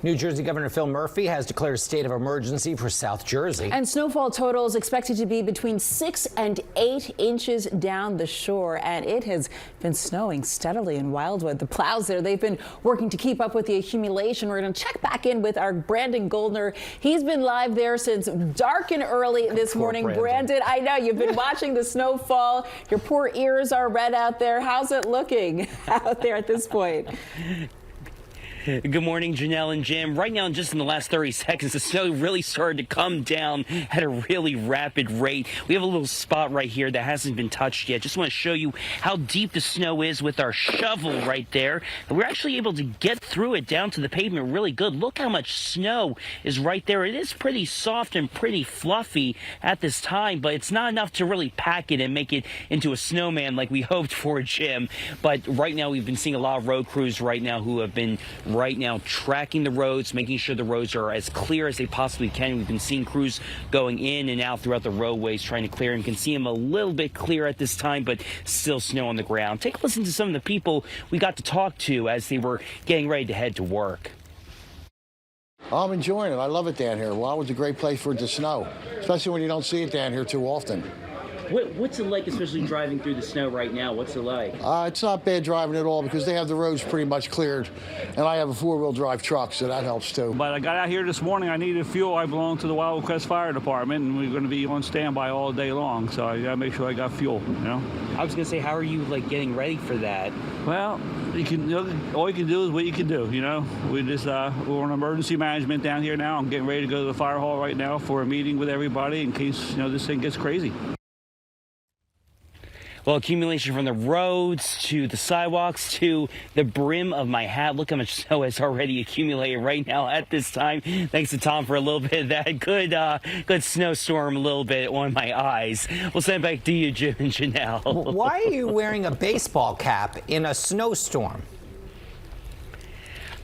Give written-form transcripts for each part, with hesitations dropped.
New Jersey Governor Phil Murphy has declared a state of emergency for South Jersey. And snowfall total is expected to be between 6 and 8 inches down the shore. And it has been snowing steadily in Wildwood. The plows there, they've been working to keep up with the accumulation. We're going to check back in with our Brandon Goldner. He's been live there since dark and early this morning. Brandon, I know you've been watching the snowfall. Your poor ears are red out there. How's it looking out there at this point? Good morning, Janelle and Jim. Right now, just in the last 30 seconds, the snow really started to come down at a really rapid rate. We have a little spot right here that hasn't been touched yet. Just want to show you how deep the snow is with our shovel right there. And we're actually able to get through it down to the pavement really good. Look how much snow is right there. It is pretty soft and pretty fluffy at this time, but it's not enough to really pack it and make it into a snowman like we hoped for, Jim. But right now, we've been seeing a lot of road crews right now who have been right now tracking the roads, making sure the roads are as clear as they possibly can. We've been seeing crews going in and out throughout the roadways trying to clear, and you can see them a little bit clear at this time, but still snow on the ground. Take a listen to some of the people we got to talk to as they were getting ready to head to work. I'm enjoying it. I love it down here. Wildwood's a great place for it to snow, especially when you don't see it down here too often. What's it like, especially driving through the snow right now? What's it like? It's not bad driving at all because they have the roads pretty much cleared, and I have a four-wheel drive truck, so that helps too. But I got out here this morning. I needed fuel. I belong to the Wildwood Crest Fire Department, and we're going to be on standby all day long. So I got to make sure I got fuel. You know. I was going to say, how are you getting ready for that? Well, all you can do is what you can do. You know, we're on emergency management down here now. I'm getting ready to go to the fire hall right now for a meeting with everybody in case this thing gets crazy. Well, accumulation from the roads to the sidewalks to the brim of my hat. Look how much snow has already accumulated right now at this time. Thanks to Tom for a little bit of that good snowstorm a little bit on my eyes. We'll send it back to you, Jim and Janelle. Why are you wearing a baseball cap in a snowstorm?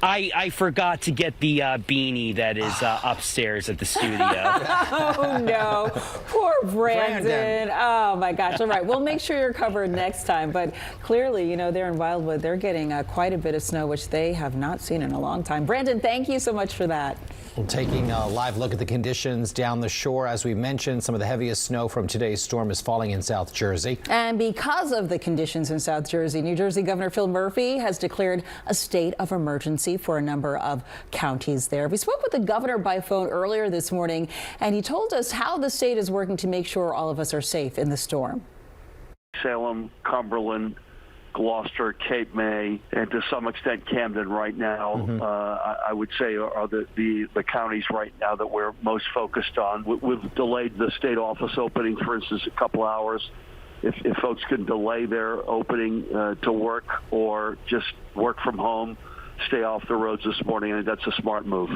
I forgot to get the beanie that is upstairs at the studio. Oh, no. Poor Brandon. Oh, my gosh. All right. We'll make sure you're covered next time. But clearly, there in Wildwood, they're getting quite a bit of snow, which they have not seen in a long time. Brandon, thank you so much for that. We're taking a live look at the conditions down the shore. As we mentioned, some of the heaviest snow from today's storm is falling in South Jersey. And because of the conditions in South Jersey, New Jersey Governor Phil Murphy has declared a state of emergency for a number of counties there. We spoke with the governor by phone earlier this morning, and he told us how the state is working to make sure all of us are safe in the storm. Salem, Cumberland, Gloucester, Cape May, and to some extent Camden right now, I would say are the counties right now that we're most focused on. We've delayed the state office opening, for instance, a couple hours. If folks can delay their opening to work or just work from home, stay off the roads this morning, and that's a smart move.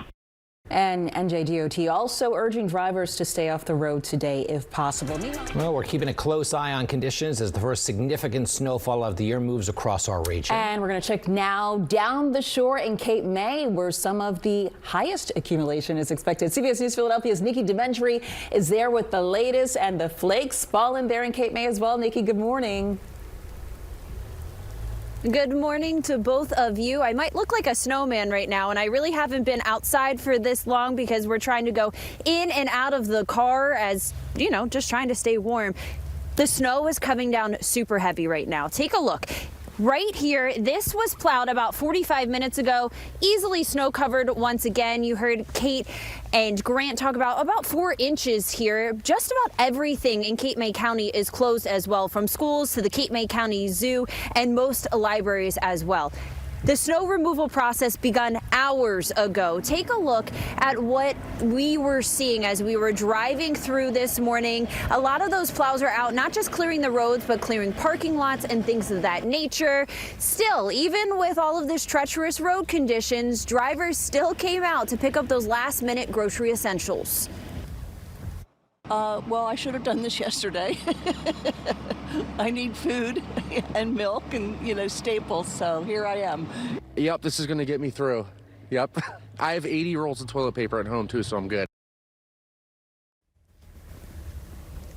And NJDOT also urging drivers to stay off the road today if possible. Well, we're keeping a close eye on conditions as the first significant snowfall of the year moves across our region. And we're going to check now down the shore in Cape May, where some of the highest accumulation is expected. CBS News Philadelphia's Nikki DeMentry is there with the latest, and the flakes falling there in Cape May as well. Nikki, good morning. Good morning to both of you. I might look like a snowman right now, and I really haven't been outside for this long because we're trying to go in and out of the car as, just trying to stay warm. The snow is coming down super heavy right now. Take a look. Right here, this was plowed about 45 minutes ago, easily snow covered once again. You heard Kate and Grant talk about 4 inches here. Just about everything in Cape May County is closed as well, from schools to the Cape May County Zoo and most libraries as well. The snow removal process begun hours ago. Take a look at what we were seeing as we were driving through this morning. A lot of those plows are out, not just clearing the roads, but clearing parking lots and things of that nature. Still, even with all of this treacherous road conditions, drivers still came out to pick up those last-minute grocery essentials. Well, I should have done this yesterday. I need food and milk and, staples, so here I am. Yep, this is going to get me through. Yep. I have 80 rolls of toilet paper at home, too, so I'm good.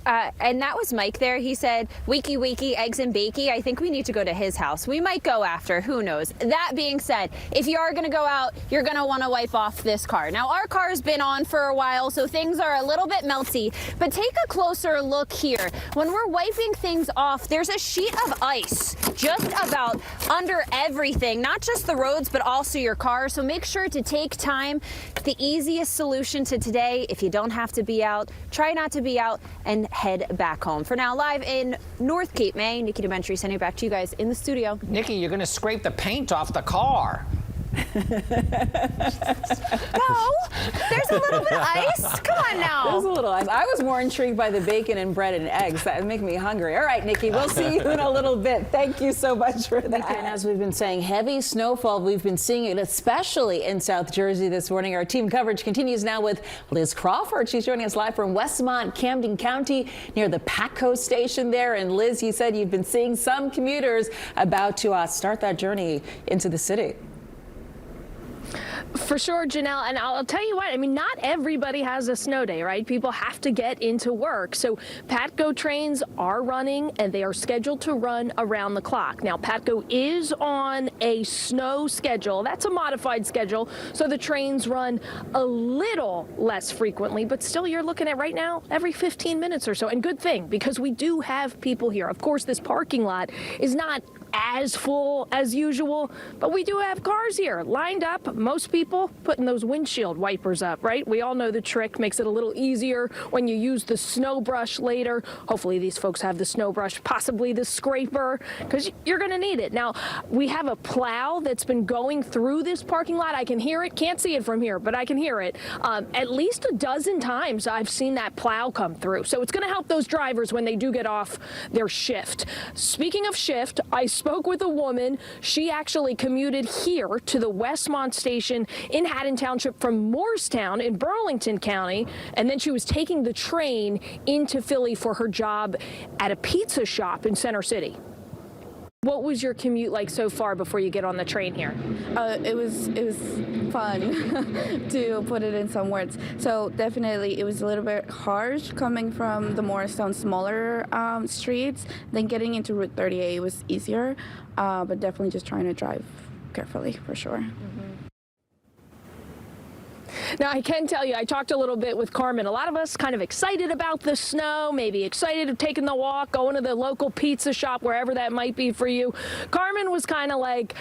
And that was Mike there. He said, "Weeky, weeky, eggs and bakey." I think we need to go to his house. We might go after, who knows. That being said, if you are going to go out, you're going to want to wipe off this car. Now, our car's been on for a while, so things are a little bit melty, but take a closer look here. When we're wiping things off, there's a sheet of ice just about under everything, not just the roads, but also your car. So make sure to take time. The easiest solution to today, if you don't have to be out, try not to be out and head back home. For now, live in North Cape May, Nikki DeMentry sending it back to you guys in the studio. Nikki, you're going to scrape the paint off the car. No, there's a little bit of ice. Come on now. There's a little ice. I was more intrigued by the bacon and bread and eggs. That would make me hungry. All right, Nikki, we'll see you in a little bit. Thank you so much for that. And as we've been saying, heavy snowfall. We've been seeing it, especially in South Jersey this morning. Our team coverage continues now with Liz Crawford. She's joining us live from Westmont, Camden County, near the Patco station there. And Liz, you said you've been seeing some commuters about to start that journey into the city. For sure, Janelle, and I'll tell you what, I mean, not everybody has a snow day, right? People have to get into work. So Patco trains are running, and they are scheduled to run around the clock. Now, Patco is on a snow schedule. That's a modified schedule, so the trains run a little less frequently, but still you're looking at right now every 15 minutes or so. And good thing, because we do have people here. Of course, this parking lot is not as full as usual, but we do have cars here lined up. Most people putting those windshield wipers up, right? We all know the trick. Makes it a little easier when you use the snow brush later. Hopefully these folks have the snow brush, possibly the scraper, because you're going to need it. Now, we have a plow that's been going through this parking lot. I can hear it. Can't see it from here, but I can hear it. At least a dozen times I've seen that plow come through. So it's going to help those drivers when they do get off their shift. Speaking of shift, I spoke with a woman. She actually commuted here to the Westmont station in Haddon Township from Morristown in Burlington County, and then she was taking the train into Philly for her job at a pizza shop in Center City. What was your commute like so far before you get on the train here? It was fun to put it in some words. So definitely it was a little bit harsh coming from the Morristown smaller streets. Then getting into Route 38 was easier, but definitely just trying to drive carefully for sure. Now, I can tell you, I talked a little bit with Carmen. A lot of us kind of excited about the snow, maybe excited of taking the walk, going to the local pizza shop, wherever that might be for you. Carmen was kind of like,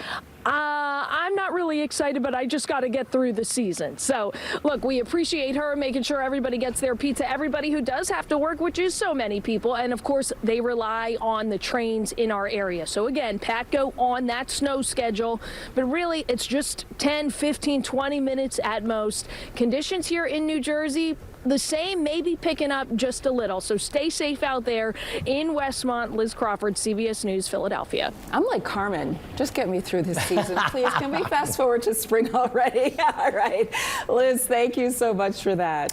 I'm not really excited, but I just got to get through the season. So, look, we appreciate her making sure everybody gets their pizza, everybody who does have to work, which is so many people. And, of course, they rely on the trains in our area. So, again, Patco on that snow schedule. But really, it's just 10, 15, 20 minutes at most. Conditions here in New Jersey, the same, maybe picking up just a little. So stay safe out there in Westmont. Liz Crawford, CBS News, Philadelphia. I'm like Carmen. Just get me through this season, please. Can we fast forward to spring already? All right. Liz, thank you so much for that.